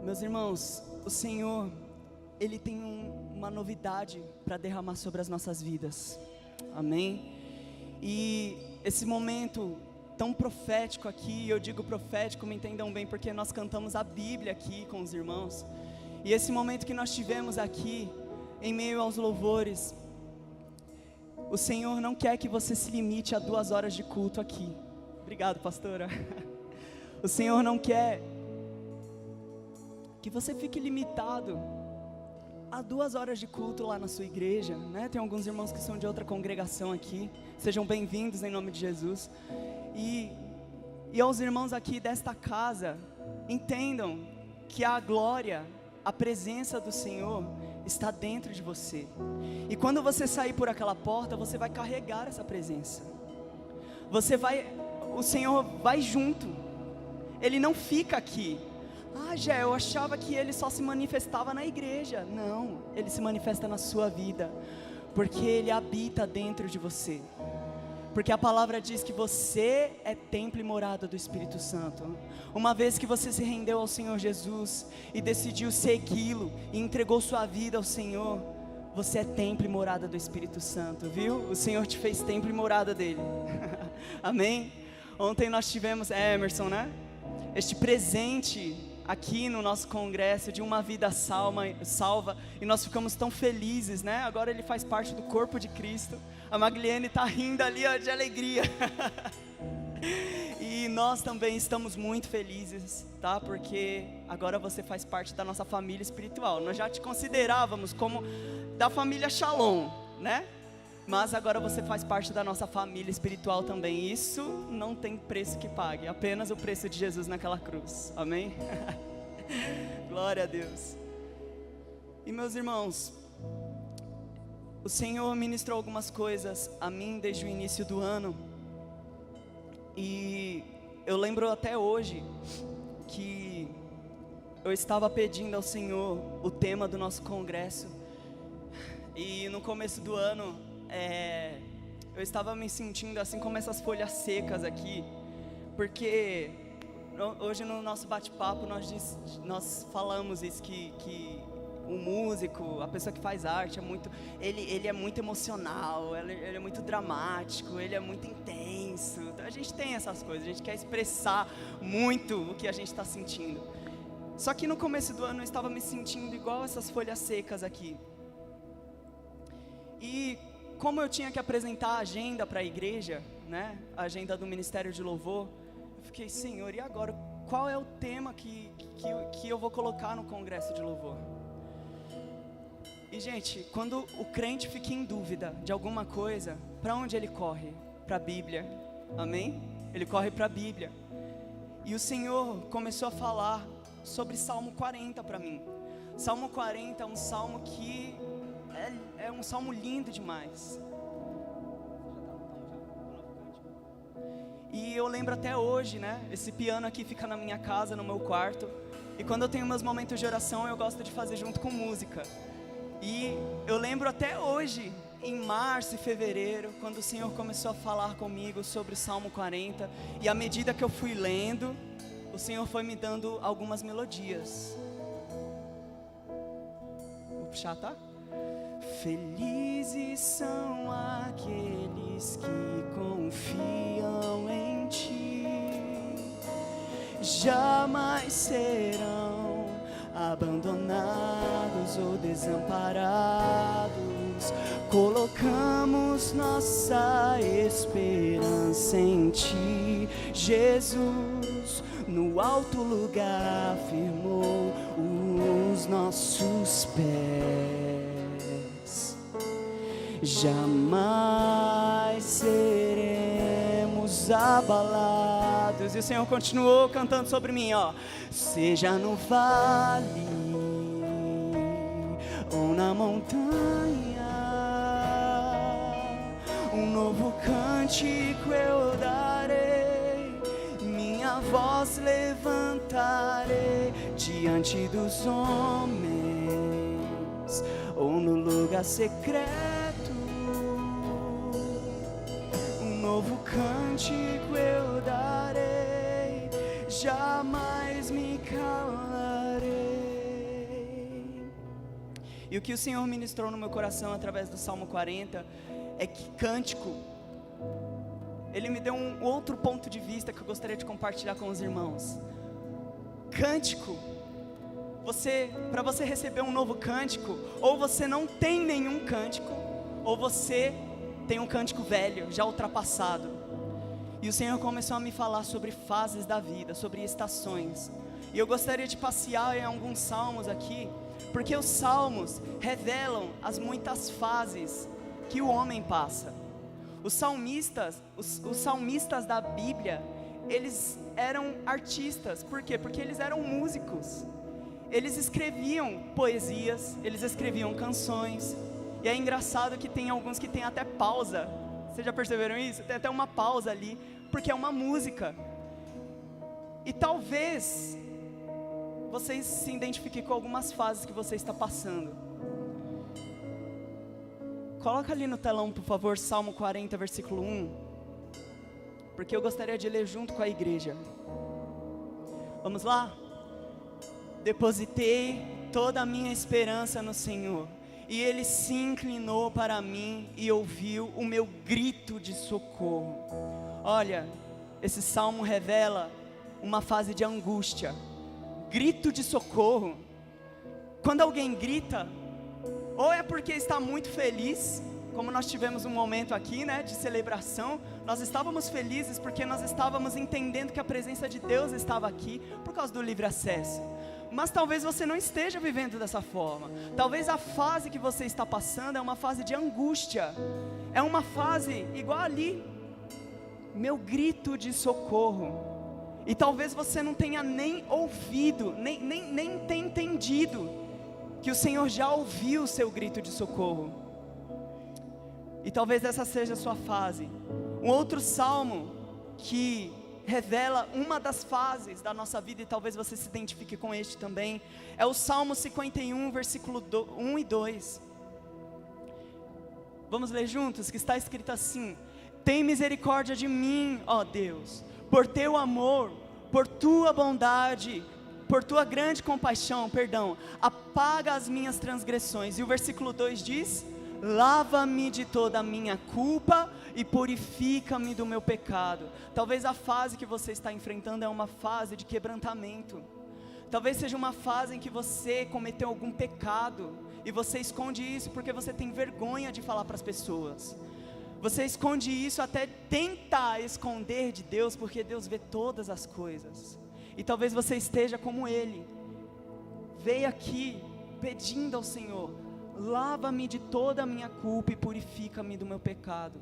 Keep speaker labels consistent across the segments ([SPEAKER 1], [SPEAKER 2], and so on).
[SPEAKER 1] Meus irmãos, o Senhor, Ele tem uma novidade para derramar sobre as nossas vidas, amém? E esse momento tão profético aqui, eu digo profético, me entendam bem, porque nós cantamos a Bíblia aqui com os irmãos, e esse momento que nós tivemos aqui, em meio aos louvores, o Senhor não quer que você se limite a 2 horas de culto aqui. Obrigado, pastora. O Senhor não quer que você fique limitado a 2 horas de culto lá na sua igreja, né? Tem alguns irmãos que são de outra congregação aqui, sejam bem-vindos em nome de Jesus. E aos irmãos aqui desta casa, entendam que a glória, a presença do Senhor está dentro de você. E quando você sair por aquela porta, você vai carregar essa presença. O Senhor vai junto. Ele não fica aqui. Jé, eu achava que Ele só se manifestava na igreja. Não, Ele se manifesta na sua vida, porque Ele habita dentro de você. Porque a palavra diz que você é templo e morada do Espírito Santo. Uma vez que você se rendeu ao Senhor Jesus e decidiu segui-lo e entregou sua vida ao Senhor, você é templo e morada do Espírito Santo, viu? O Senhor te fez templo e morada dele. Amém? Ontem nós tivemos, Emerson, né? Este presente aqui no nosso congresso de uma vida salva, e nós ficamos tão felizes, né? Agora ele faz parte do corpo de Cristo. A Magliene está rindo ali, ó, de alegria. E nós também estamos muito felizes, tá? Porque agora você faz parte da nossa família espiritual. Nós já te considerávamos como da família Shalom, né? Mas agora você faz parte da nossa família espiritual também. Isso não tem preço que pague, apenas o preço de Jesus naquela cruz, amém? Glória a Deus. E meus irmãos, o Senhor ministrou algumas coisas a mim desde o início do ano. E eu lembro até hoje que eu estava pedindo ao Senhor o tema do nosso congresso. E no começo do ano, eu estava me sentindo assim como essas folhas secas aqui, porque hoje no nosso bate-papo nós falamos isso, que o músico, a pessoa que faz arte, ele é muito emocional, ele é muito dramático, ele é muito intenso. Então a gente tem essas coisas, a gente quer expressar muito o que a gente está sentindo. Só que no começo do ano eu estava me sentindo igual essas folhas secas aqui. E como eu tinha que apresentar a agenda para a igreja, né, a agenda do Ministério de Louvor, eu fiquei, Senhor, e agora? Qual é o tema que eu vou colocar no Congresso de Louvor? E gente, quando o crente fica em dúvida de alguma coisa, para onde ele corre? Para a Bíblia, amém? Ele corre para a Bíblia. E o Senhor começou a falar sobre Salmo 40 para mim. Salmo 40 é um salmo que é um salmo lindo demais. E eu lembro até hoje, né? Esse piano aqui fica na minha casa, no meu quarto. E quando eu tenho meus momentos de oração, eu gosto de fazer junto com música. E eu lembro até hoje, em março e fevereiro, quando o Senhor começou a falar comigo sobre o Salmo 40. E à medida que eu fui lendo, o Senhor foi me dando algumas melodias. Vou puxar, tá? Felizes são aqueles que confiam em Ti, jamais serão abandonados ou desamparados. Colocamos nossa esperança em Ti, Jesus. No alto lugar firmou os nossos pés. Jamais seremos abalados. E o Senhor continuou cantando sobre mim, ó. Seja no vale ou na montanha, um novo cântico eu darei, minha voz levantarei diante dos homens ou no lugar secreto. Um novo cântico eu darei, jamais me calarei. E o que o Senhor ministrou no meu coração através do Salmo 40 é que cântico, Ele me deu um outro ponto de vista que eu gostaria de compartilhar com os irmãos. Cântico, para você receber um novo cântico, ou você não tem nenhum cântico, ou você tem um cântico velho, já ultrapassado. E o Senhor começou a me falar sobre fases da vida, sobre estações. E eu gostaria de passear em alguns salmos aqui, porque os salmos revelam as muitas fases que o homem passa. Os salmistas da Bíblia, eles eram artistas. Por quê? Porque eles eram músicos. Eles escreviam poesias, eles escreviam canções. E é engraçado que tem alguns que tem até pausa. Vocês já perceberam isso? Tem até uma pausa ali, porque é uma música. E talvez vocês se identifiquem com algumas fases que você está passando. Coloca ali no telão, por favor, Salmo 40, versículo 1. Porque eu gostaria de ler junto com a igreja. Vamos lá? Depositei toda a minha esperança no Senhor, e Ele se inclinou para mim e ouviu o meu grito de socorro. Olha, esse salmo revela uma fase de angústia. Grito de socorro. Quando alguém grita, ou é porque está muito feliz, como nós tivemos um momento aqui, né, de celebração. Nós estávamos felizes porque nós estávamos entendendo que a presença de Deus estava aqui por causa do livre acesso. Mas talvez você não esteja vivendo dessa forma. Talvez a fase que você está passando é uma fase de angústia. É uma fase igual ali, meu grito de socorro. E talvez você não tenha nem ouvido, nem tenha entendido que o Senhor já ouviu o seu grito de socorro. E talvez essa seja a sua fase. Um outro salmo que revela uma das fases da nossa vida, e talvez você se identifique com este também, é o Salmo 51, versículo 1 e 2. Vamos ler juntos, que está escrito assim: tem misericórdia de mim, ó Deus, por teu amor, por tua bondade, por tua grande compaixão, apaga as minhas transgressões. E o versículo 2 diz: lava-me de toda a minha culpa e purifica-me do meu pecado. Talvez a fase que você está enfrentando é uma fase de quebrantamento. Talvez seja uma fase em que você cometeu algum pecado e você esconde isso porque você tem vergonha de falar para as pessoas. Você esconde isso, até tenta esconder de Deus, porque Deus vê todas as coisas. E talvez você esteja como ele, veio aqui pedindo ao Senhor: lava-me de toda a minha culpa e purifica-me do meu pecado.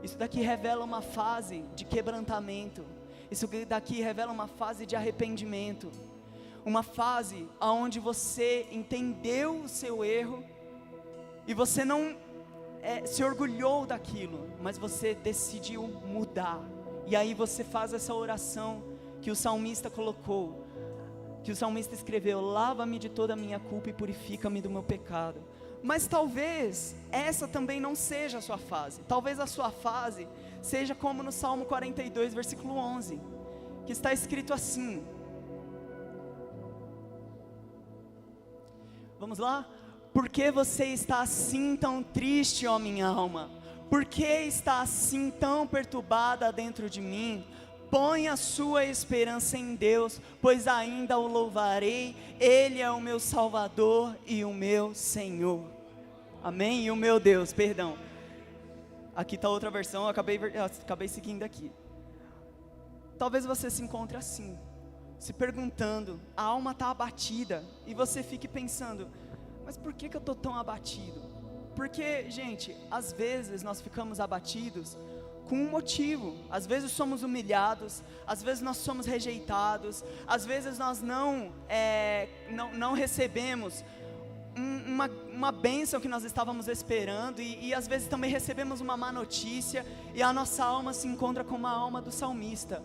[SPEAKER 1] Isso daqui revela uma fase de quebrantamento. Isso daqui revela uma fase de arrependimento. Uma fase onde você entendeu o seu erro e você não se orgulhou daquilo, mas você decidiu mudar. E aí você faz essa oração que o salmista colocou, que o salmista escreveu: lava-me de toda a minha culpa e purifica-me do meu pecado. Mas talvez essa também não seja a sua fase. Talvez a sua fase seja como no Salmo 42, versículo 11, que está escrito assim. Vamos lá? Por que você está assim tão triste, ó minha alma? Por que está assim tão perturbada dentro de mim? Põe a sua esperança em Deus, pois ainda o louvarei. Ele é o meu Salvador e o meu Senhor. Amém? E o meu Deus, perdão. Aqui está outra versão, eu acabei seguindo aqui. Talvez você se encontre assim, se perguntando, a alma está abatida, e você fique pensando: mas por que eu estou tão abatido? Porque, gente, às vezes nós ficamos abatidos com um motivo. Às vezes somos humilhados, às vezes nós somos rejeitados, às vezes nós não recebemos uma bênção que nós estávamos esperando, e às vezes também recebemos uma má notícia, e a nossa alma se encontra como a alma do salmista,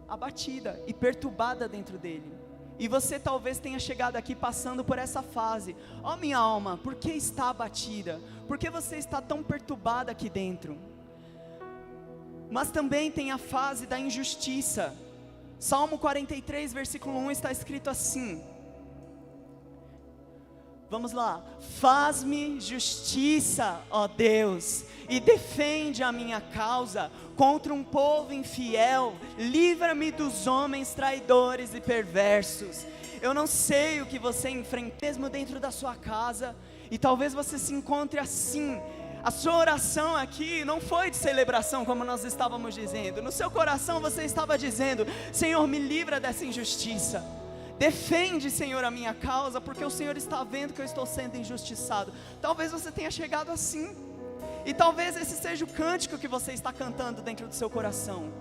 [SPEAKER 1] abatida e perturbada dentro dele. E você talvez tenha chegado aqui passando por essa fase. Ó minha alma, por que está abatida? Por que você está tão perturbada aqui dentro? Mas também tem a fase da injustiça. Salmo 43, versículo 1 está escrito assim: Vamos lá. Faz-me justiça, ó Deus, e defende a minha causa contra um povo infiel. Livra-me dos homens traidores e perversos. Eu não sei o que você enfrenta, mesmo dentro da sua casa, e talvez você se encontre assim. A sua oração aqui não foi de celebração, como nós estávamos dizendo. No seu coração você estava dizendo: Senhor, me livra dessa injustiça. Defende, Senhor, a minha causa, porque o Senhor está vendo que eu estou sendo injustiçado. Talvez você tenha chegado assim, e talvez esse seja o cântico que você está cantando dentro do seu coração.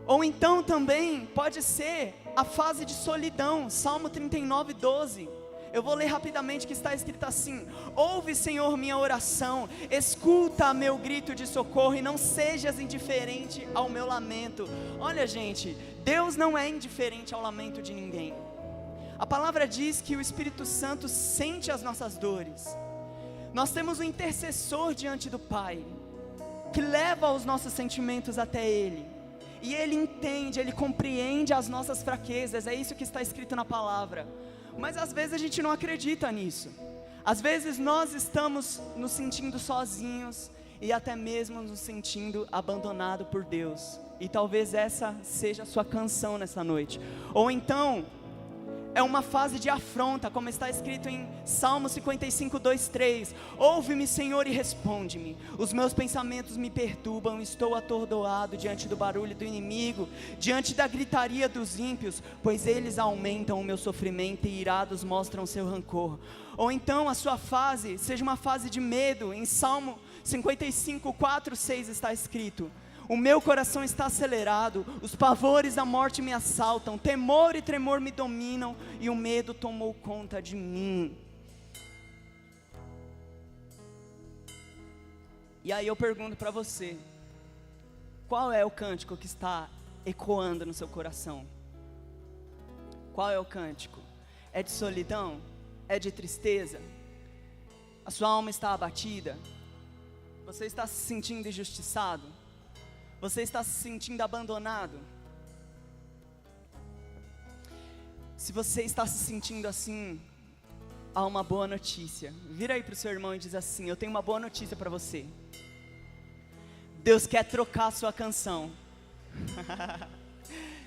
[SPEAKER 1] Ou então também pode ser a fase de solidão. Salmo 39, 12. Eu vou ler rapidamente, que está escrito assim: ouve, Senhor, minha oração, escuta meu grito de socorro, e não sejas indiferente ao meu lamento. Olha, gente, Deus não é indiferente ao lamento de ninguém. A palavra diz que o Espírito Santo sente as nossas dores. Nós temos um intercessor diante do Pai, que leva os nossos sentimentos até Ele, e Ele entende, Ele compreende as nossas fraquezas. É isso que está escrito na palavra. Mas às vezes a gente não acredita nisso. Às vezes nós estamos nos sentindo sozinhos, e até mesmo nos sentindo abandonados por Deus. E talvez essa seja a sua canção nessa noite. Ou então é uma fase de afronta, como está escrito em Salmo 55, 2, 3. Ouve-me, Senhor, e responde-me. Os meus pensamentos me perturbam, estou atordoado diante do barulho do inimigo, diante da gritaria dos ímpios, pois eles aumentam o meu sofrimento e irados mostram seu rancor. Ou então a sua fase seja uma fase de medo. Em Salmo 55, 4, 6 está escrito: o meu coração está acelerado, os pavores da morte me assaltam, temor e tremor me dominam, e o medo tomou conta de mim. E aí eu pergunto para você: qual é o cântico que está ecoando no seu coração? Qual é o cântico? É de solidão? É de tristeza? A sua alma está abatida? Você está se sentindo injustiçado? Você está se sentindo abandonado? Se você está se sentindo assim, há uma boa notícia. Vira aí para o seu irmão e diz assim: eu tenho uma boa notícia para você. Deus quer trocar a sua canção.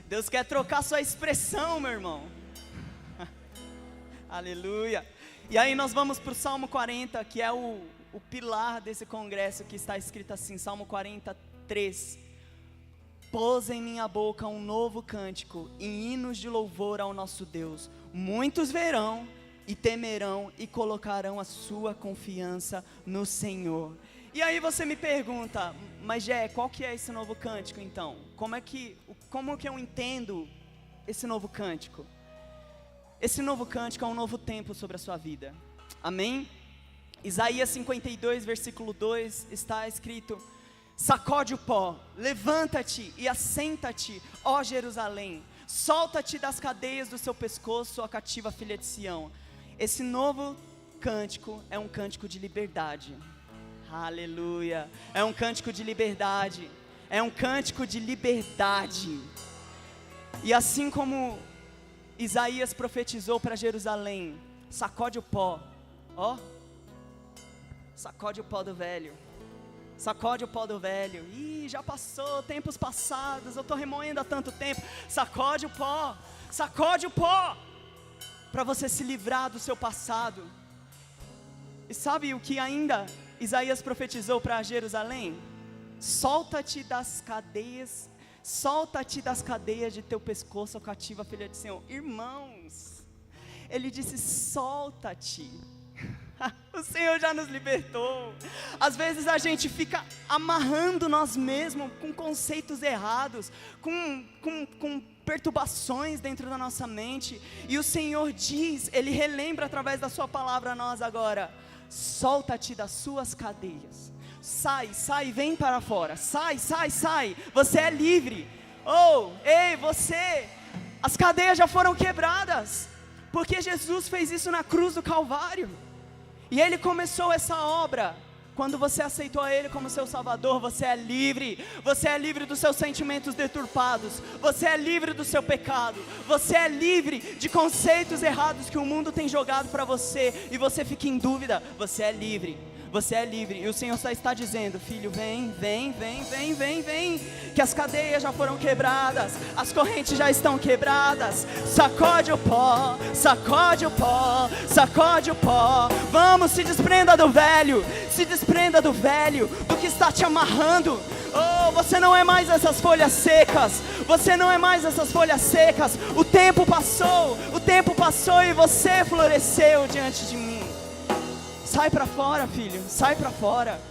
[SPEAKER 1] Deus quer trocar a sua expressão, meu irmão. Aleluia. E aí nós vamos para o Salmo 40, que é o pilar desse congresso, que está escrito assim, Salmo 43. Pôs em minha boca um novo cântico, em hinos de louvor ao nosso Deus. Muitos verão e temerão e colocarão a sua confiança no Senhor. E aí você me pergunta: mas Jé, qual que é esse novo cântico então? Como que eu entendo esse novo cântico? Esse novo cântico é um novo tempo sobre a sua vida. Amém? Isaías 52, versículo 2, está escrito: sacode o pó, levanta-te e assenta-te, ó Jerusalém, solta-te das cadeias do seu pescoço, ó cativa filha de Sião. Esse novo cântico é um cântico de liberdade. Aleluia. É um cântico de liberdade. É um cântico de liberdade. E assim como Isaías profetizou para Jerusalém: sacode o pó, ó, sacode o pó do velho. Sacode o pó do velho. Ih, já passou, tempos passados, eu estou remoendo há tanto tempo. Sacode o pó, para você se livrar do seu passado. E sabe o que ainda Isaías profetizou para Jerusalém? Solta-te das cadeias de teu pescoço, ó cativa filha de Sião. Irmãos, ele disse: solta-te. O Senhor já nos libertou. Às vezes a gente fica amarrando nós mesmos com conceitos errados, com perturbações dentro da nossa mente. E o Senhor diz, Ele relembra através da sua palavra a nós agora: solta-te das suas cadeias. Sai, vem para fora. Sai, você é livre. Ei, você, as cadeias já foram quebradas, porque Jesus fez isso na cruz do Calvário. E Ele começou essa obra Quando você aceitou a Ele como seu Salvador, você é livre. Você é livre dos seus sentimentos deturpados. Você é livre do seu pecado. Você é livre de conceitos errados que o mundo tem jogado para você. E você fica em dúvida. Você é livre. Você é livre. E o Senhor só está dizendo: filho, vem, vem, vem, vem, vem, vem. Que as cadeias já foram quebradas. As correntes já estão quebradas. Sacode o pó, sacode o pó, sacode o pó. Vamos, se desprenda do velho. Se desprenda do velho, do que está te amarrando. Oh, você não é mais essas folhas secas. Você não é mais essas folhas secas. O tempo passou e você floresceu diante de mim. Sai para fora, filho, sai para fora.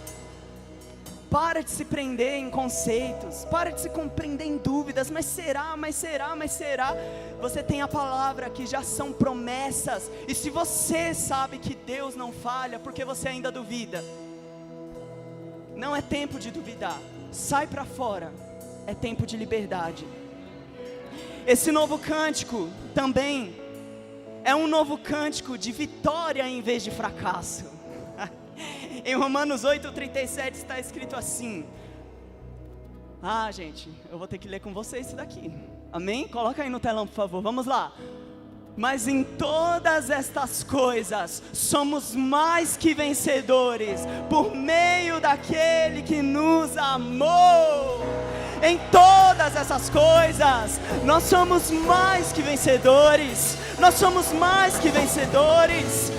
[SPEAKER 1] Para de se prender em conceitos, para de se compreender em dúvidas. Mas será, mas será, mas será? Você tem a palavra que já são promessas. E se você sabe que Deus não falha, por que você ainda duvida? Não é tempo de duvidar. Sai para fora, é tempo de liberdade. Esse novo cântico também é um novo cântico de vitória em vez de fracasso. Em Romanos 8:37 está escrito assim. Gente, eu vou ter que ler com vocês isso daqui. Amém? Coloca aí no telão, por favor, vamos lá. Mas em todas estas coisas somos mais que vencedores por meio daquele que nos amou. Em todas essas coisas nós somos mais que vencedores. Nós somos mais que vencedores.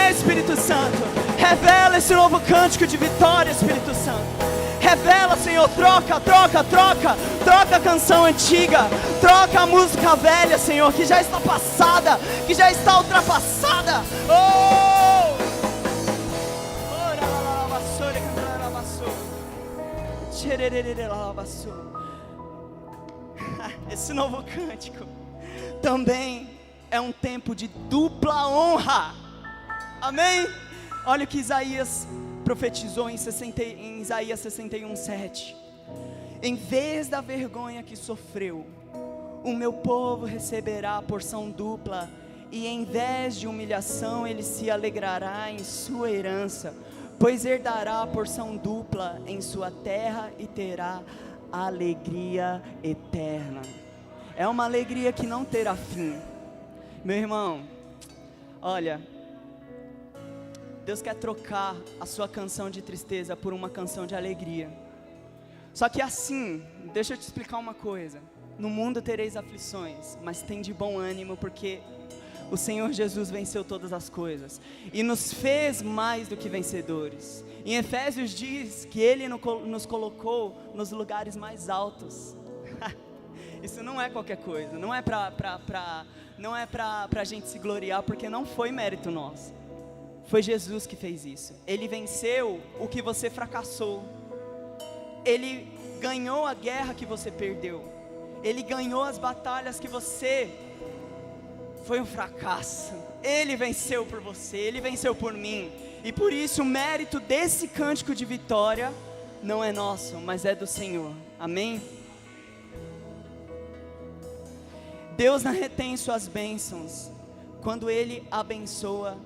[SPEAKER 1] Espírito Santo, revela esse novo cântico de vitória, Espírito Santo. Revela, Senhor, troca a canção antiga, troca a música velha, Senhor, que já está passada, que já está ultrapassada. Esse novo cântico também é um tempo de dupla honra. Amém? Olha o que Isaías profetizou em Isaías 61:7. Em vez da vergonha que sofreu, o meu povo receberá a porção dupla, e em vez de humilhação ele se alegrará em sua herança, pois herdará a porção dupla em sua terra e terá alegria eterna. É uma alegria que não terá fim. Meu irmão, olha, Deus quer trocar a sua canção de tristeza por uma canção de alegria. Só que assim, deixa eu te explicar uma coisa. No mundo tereis aflições, mas tem de bom ânimo, porque o Senhor Jesus venceu todas as coisas e nos fez mais do que vencedores. Em Efésios diz que Ele nos colocou nos lugares mais altos. Isso não é qualquer coisa, não é pra gente se gloriar, porque não foi mérito nosso. Foi Jesus que fez isso. Ele venceu o que você fracassou. Ele ganhou a guerra que você perdeu. Ele ganhou as batalhas que você foi um fracasso. Ele venceu por você, Ele venceu por mim. E por isso o mérito desse cântico de vitória não é nosso, mas é do Senhor. Amém? Deus não retém suas bênçãos. Quando Ele abençoa,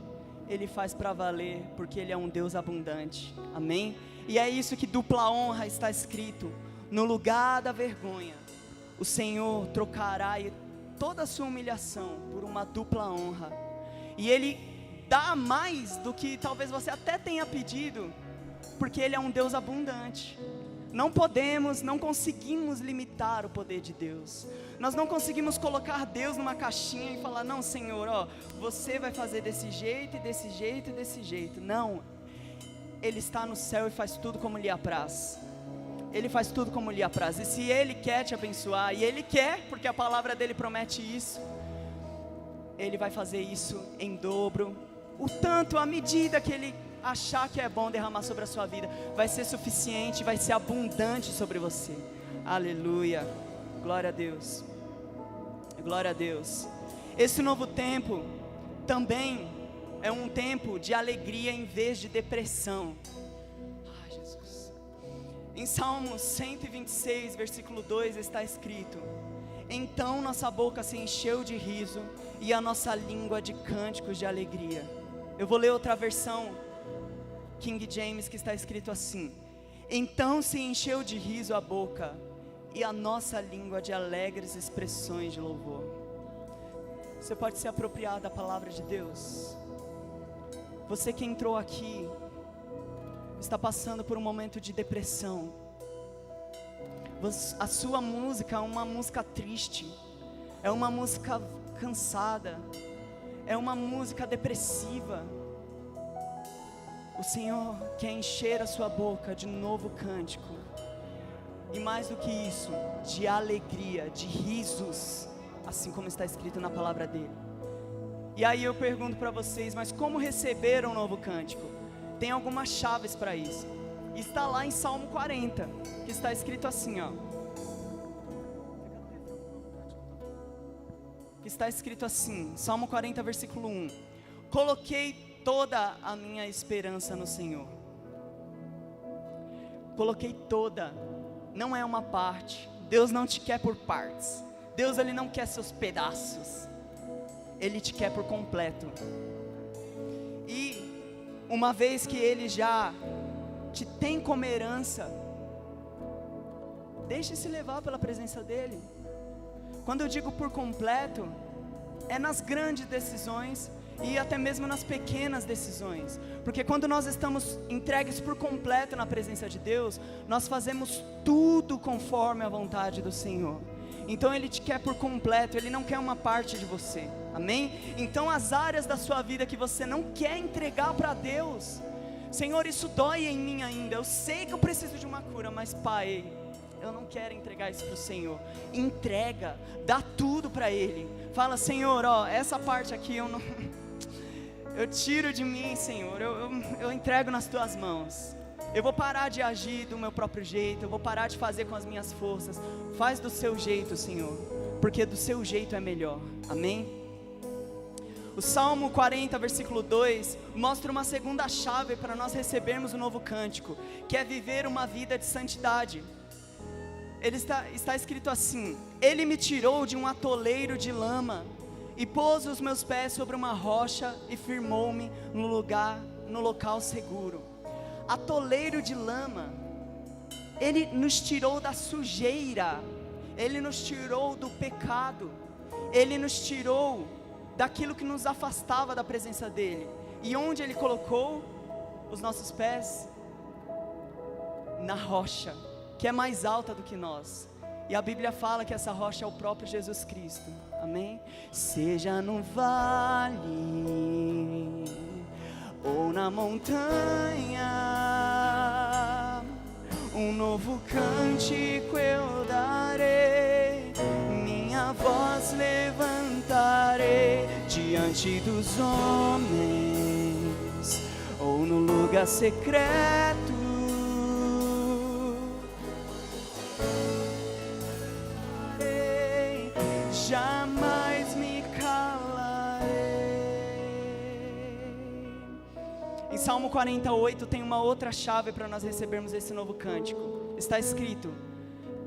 [SPEAKER 1] Ele faz para valer, porque Ele é um Deus abundante. Amém? E é isso que dupla honra está escrito. No lugar da vergonha, o Senhor trocará toda a sua humilhação por uma dupla honra. E Ele dá mais do que talvez você até tenha pedido, porque Ele é um Deus abundante. Não conseguimos limitar o poder de Deus. Nós não conseguimos colocar Deus numa caixinha e falar: não, Senhor, você vai fazer desse jeito, e desse jeito, e desse jeito. Não, Ele está no céu e faz tudo como lhe apraz. Ele faz tudo como lhe apraz. E se Ele quer te abençoar, e Ele quer, porque a palavra dEle promete isso, Ele vai fazer isso em dobro. O tanto, a medida que Ele achar que é bom derramar sobre a sua vida, vai ser suficiente, vai ser abundante sobre você. Aleluia, glória a Deus, glória a Deus. Esse novo tempo também é um tempo de alegria em vez de depressão. Jesus. Em Salmos 126, versículo 2 está escrito: então nossa boca se encheu de riso e a nossa língua de cânticos de alegria. Eu vou ler outra versão, King James, que está escrito assim: então se encheu de riso a boca e a nossa língua de alegres expressões de louvor. Você pode se apropriar da palavra de Deus? Você que entrou aqui, está passando por um momento de depressão. A sua música é uma música triste, é uma música cansada, é uma música depressiva. O Senhor quer encher a sua boca de novo cântico, e mais do que isso, de alegria, de risos, assim como está escrito na palavra dele. E aí eu pergunto para vocês, mas como receber um novo cântico? Tem algumas chaves para isso. Está lá em Salmo 40, que está escrito assim, ó. Está escrito assim, Salmo 40, versículo 1: coloquei toda a minha esperança no Senhor. Coloquei toda, não é uma parte. Deus não te quer por partes. Deus, Ele não quer seus pedaços. Ele te quer por completo. E uma vez que Ele já te tem como herança, deixe-se levar pela presença dEle. Quando eu digo por completo, é nas grandes decisões e até mesmo nas pequenas decisões, porque quando nós estamos entregues por completo na presença de Deus, nós fazemos tudo conforme a vontade do Senhor. Então Ele te quer por completo, Ele não quer uma parte de você, amém? Então as áreas da sua vida que você não quer entregar para Deus, Senhor, isso dói em mim ainda, eu sei que eu preciso de uma cura, mas Pai, eu não quero entregar isso para o Senhor. Entrega, dá tudo para Ele. Fala, Senhor, ó, essa parte aqui eu não... eu tiro de mim, Senhor, eu entrego nas Tuas mãos. Eu vou parar de agir do meu próprio jeito, eu vou parar de fazer com as minhas forças. Faz do seu jeito, Senhor, porque do seu jeito é melhor, amém? O Salmo 40, versículo 2, mostra uma segunda chave para nós recebermos um novo cântico, que é viver uma vida de santidade. Ele está escrito assim: Ele me tirou de um atoleiro de lama, e pôs os meus pés sobre uma rocha, e firmou-me no local seguro. Atoleiro de lama, Ele nos tirou da sujeira, Ele nos tirou do pecado, Ele nos tirou daquilo que nos afastava da presença dEle. E onde Ele colocou os nossos pés? Na rocha, que é mais alta do que nós. E a Bíblia fala que essa rocha é o próprio Jesus Cristo, amém? Seja no vale ou na montanha, um novo cântico eu darei, minha voz levantarei diante dos homens, ou no lugar secreto. Jamais me calarei. Em Salmo 48 tem uma outra chave para nós recebermos esse novo cântico. Está escrito: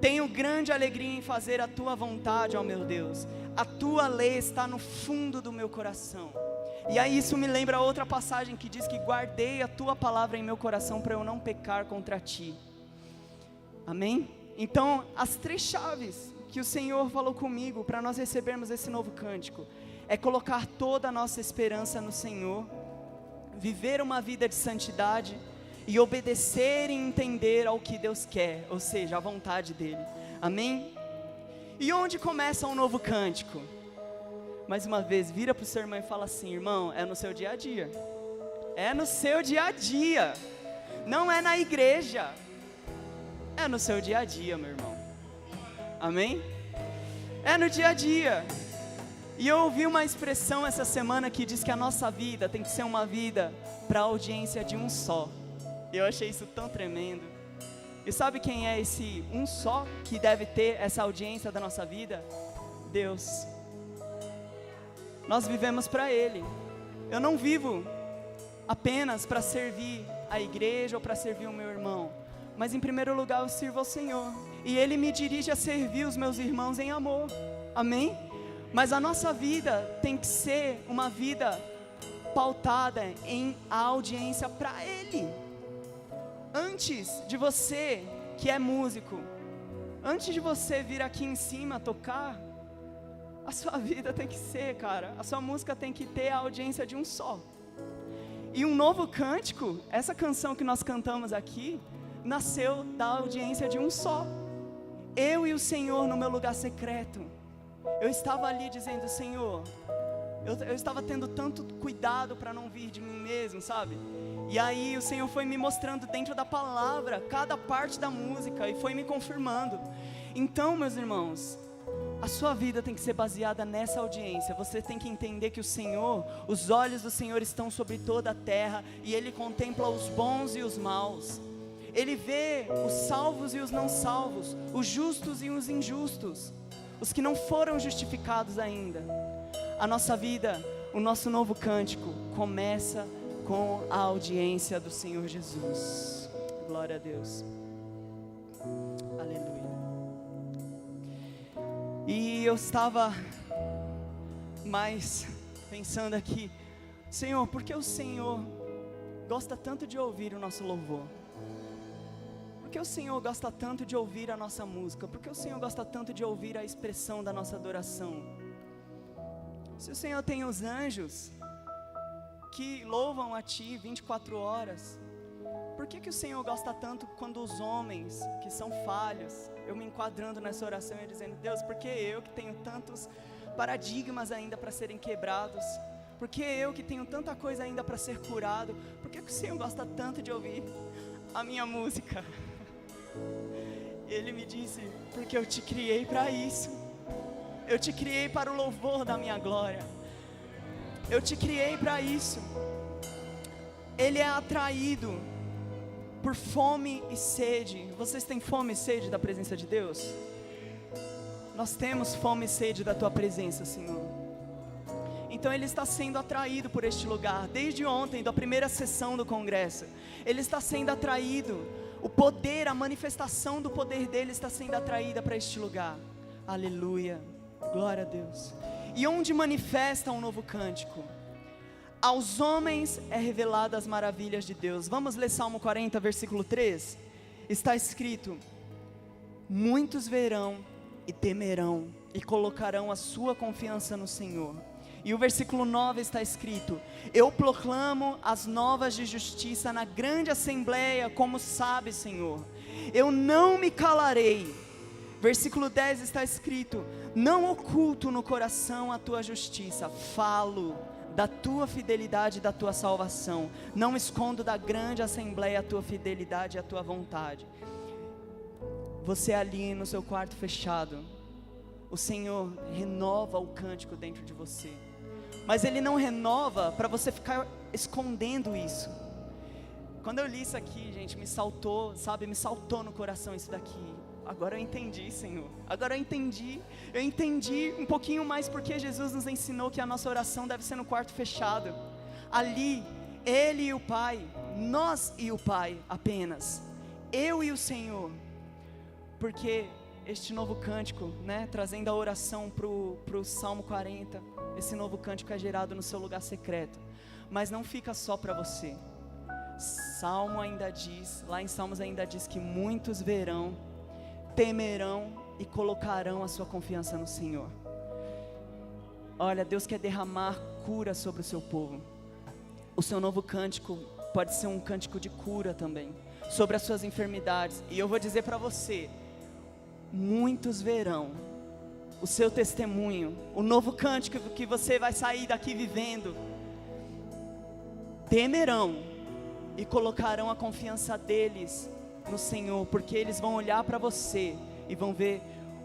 [SPEAKER 1] tenho grande alegria em fazer a tua vontade, ó meu Deus. A tua lei está no fundo do meu coração. E aí isso me lembra outra passagem que diz que guardei a tua palavra em meu coração para eu não pecar contra ti. Amém? Então as três chaves que o Senhor falou comigo para nós recebermos esse novo cântico é colocar toda a nossa esperança no Senhor, viver uma vida de santidade e obedecer e entender ao que Deus quer, ou seja, a vontade dEle, amém? E onde começa um novo cântico? Mais uma vez, vira para o seu irmão e fala assim: irmão, é no seu dia a dia, é no seu dia a dia, não é na igreja, é no seu dia a dia, meu irmão. Amém? É no dia a dia. E eu ouvi uma expressão essa semana que diz que a nossa vida tem que ser uma vida para a audiência de um só. Eu achei isso tão tremendo. E sabe quem é esse um só que deve ter essa audiência da nossa vida? Deus. Nós vivemos para Ele. Eu não vivo apenas para servir a igreja ou para servir o meu irmão, mas em primeiro lugar eu sirvo ao Senhor, e Ele me dirige a servir os meus irmãos em amor, amém? Mas a nossa vida tem que ser uma vida pautada em a audiência para Ele, Antes de você, que é músico, antes de você vir aqui em cima tocar, a sua vida tem que ser, cara, a sua música tem que ter a audiência de um só. E um novo cântico, essa canção que nós cantamos aqui, nasceu da audiência de um só. Eu e o Senhor no meu lugar secreto. Eu estava ali dizendo, Senhor, eu estava tendo tanto cuidado para não vir de mim mesmo, sabe? E aí o Senhor foi me mostrando dentro da palavra, cada parte da música, e foi me confirmando. Então, meus irmãos, a sua vida tem que ser baseada nessa audiência. Você tem que entender que o Senhor, os olhos do Senhor estão sobre toda a terra, e Ele contempla os bons e os maus. Ele vê os salvos e os não salvos, os justos e os injustos, os que não foram justificados ainda. A nossa vida, o nosso novo cântico, começa com a audiência do Senhor Jesus. Glória a Deus. Aleluia. E eu estava mais pensando aqui, Senhor, por que o Senhor gosta tanto de ouvir o nosso louvor? Por que o Senhor gosta tanto de ouvir a nossa música? Por que o Senhor gosta tanto de ouvir a expressão da nossa adoração? Se o Senhor tem os anjos que louvam a Ti 24 horas, por que o Senhor gosta tanto quando os homens que são falhos, eu me enquadrando nessa oração e dizendo, Deus, por que eu que tenho tantos paradigmas ainda para serem quebrados? Por que eu que tenho tanta coisa ainda para ser curado? Por que o Senhor gosta tanto de ouvir a minha música? Ele me disse, porque eu te criei para isso. Eu te criei para o louvor da minha glória. Eu te criei para isso. Ele é atraído por fome e sede. Vocês têm fome e sede da presença de Deus? Nós temos fome e sede da Tua presença, Senhor. Então Ele está sendo atraído por este lugar. Desde ontem, da primeira sessão do congresso, Ele está sendo atraído. O poder, a manifestação do poder dEle está sendo atraída para este lugar. Aleluia, glória a Deus. E onde manifesta um novo cântico? Aos homens é revelado as maravilhas de Deus. Vamos ler Salmo 40, versículo 3. Está escrito, muitos verão e temerão e colocarão a sua confiança no Senhor. E o versículo 9 está escrito, eu proclamo as novas de justiça na grande assembleia, como sabe, Senhor. Eu não me calarei. Versículo 10 está escrito, não oculto no coração a tua justiça, falo da tua fidelidade e da tua salvação. Não escondo da grande assembleia a tua fidelidade e a tua vontade. Você ali no seu quarto fechado, o Senhor renova o cântico dentro de você. Mas Ele não renova para você ficar escondendo isso. Quando eu li isso aqui, gente, me saltou, sabe, me saltou no coração isso daqui. Agora eu entendi, Senhor. Agora eu entendi um pouquinho mais porque Jesus nos ensinou que a nossa oração deve ser no quarto fechado. Ali, Ele e o Pai, nós e o Pai apenas, eu e o Senhor. Porque este novo cântico, né, trazendo a oração pro Salmo 40, esse novo cântico é gerado no seu lugar secreto. Mas não fica só para você. Salmo ainda diz, lá em Salmos ainda diz que muitos verão, temerão e colocarão a sua confiança no Senhor. Olha, Deus quer derramar cura sobre o seu povo. O seu novo cântico pode ser um cântico de cura também, sobre as suas enfermidades. E eu vou dizer para você, muitos verão o seu testemunho, o novo cântico que você vai sair daqui vivendo. Temerão e colocarão a confiança deles no Senhor, porque eles vão olhar para você e vão ver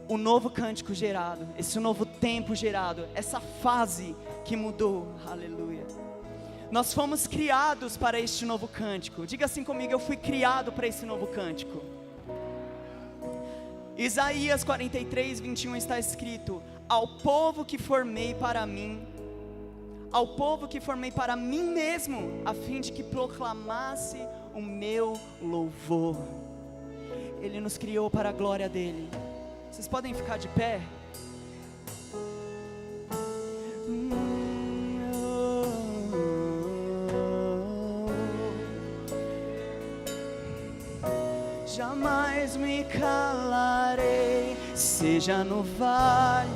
[SPEAKER 1] o novo cântico gerado, esse novo tempo gerado, essa fase que mudou. Aleluia. Nós fomos criados para este novo cântico. Diga assim comigo, eu fui criado para esse novo cântico. Isaías 43, 21 está escrito, ao povo que formei para mim, ao povo que formei para mim mesmo, a fim de que proclamasse o meu louvor. Ele nos criou para a glória dele. Vocês podem ficar de pé? me calarei, seja no vale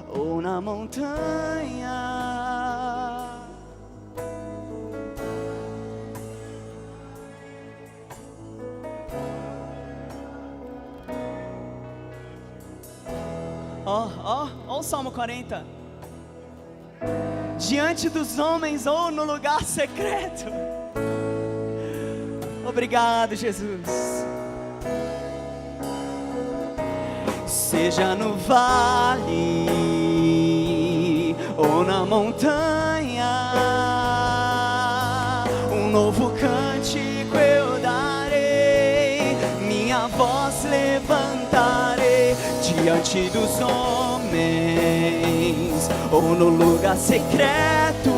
[SPEAKER 1] ou na montanha. Ó o Salmo 40. Diante dos homens ou no lugar secreto. Obrigado, Jesus. Seja no vale ou na montanha, um novo cântico eu darei, minha voz levantarei diante dos homens ou no lugar secreto,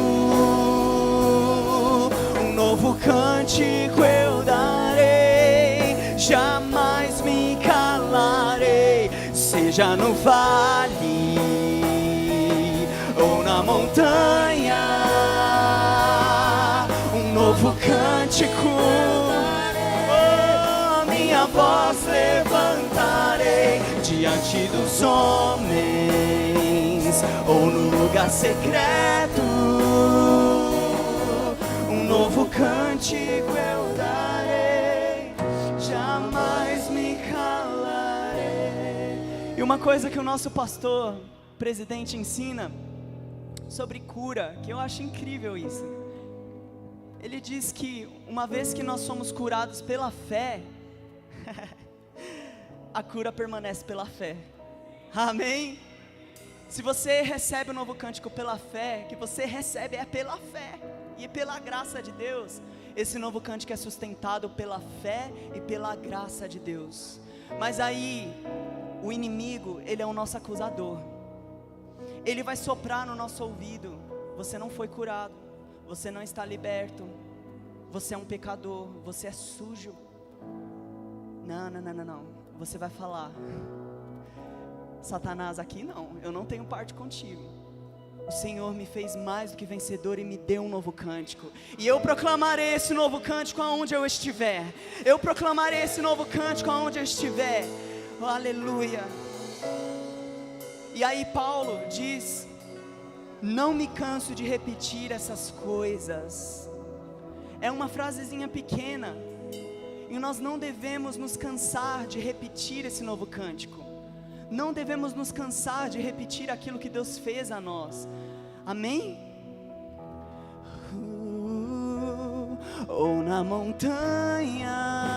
[SPEAKER 1] um novo cântico eu darei, jamais me calarei, seja no vale ou na montanha, um novo cântico, oh, minha voz levantarei diante dos homens ou no lugar secreto, um novo cântico eu darei, jamais me calarei. E uma coisa que o nosso pastor, presidente, ensina sobre cura, que eu acho incrível isso. Ele diz que uma vez que nós somos curados pela fé, a cura permanece pela fé. Amém? Se você recebe o novo cântico pela fé, que você recebe é pela fé e pela graça de Deus, esse novo cântico é sustentado pela fé e pela graça de Deus. Mas aí, o inimigo, ele é o nosso acusador. Ele vai soprar no nosso ouvido: você não foi curado, você não está liberto, você é um pecador, você é sujo. Não. Você vai falar: Satanás, aqui não, eu não tenho parte contigo. O Senhor me fez mais do que vencedor e me deu um novo cântico. E eu proclamarei esse novo cântico aonde eu estiver. Eu proclamarei esse novo cântico aonde eu estiver. Oh, aleluia. E aí Paulo diz: não me canso de repetir essas coisas. É uma frasezinha pequena, e nós não devemos nos cansar de repetir esse novo cântico. Não devemos nos cansar de repetir aquilo que Deus fez a nós. Amém? Ou na montanha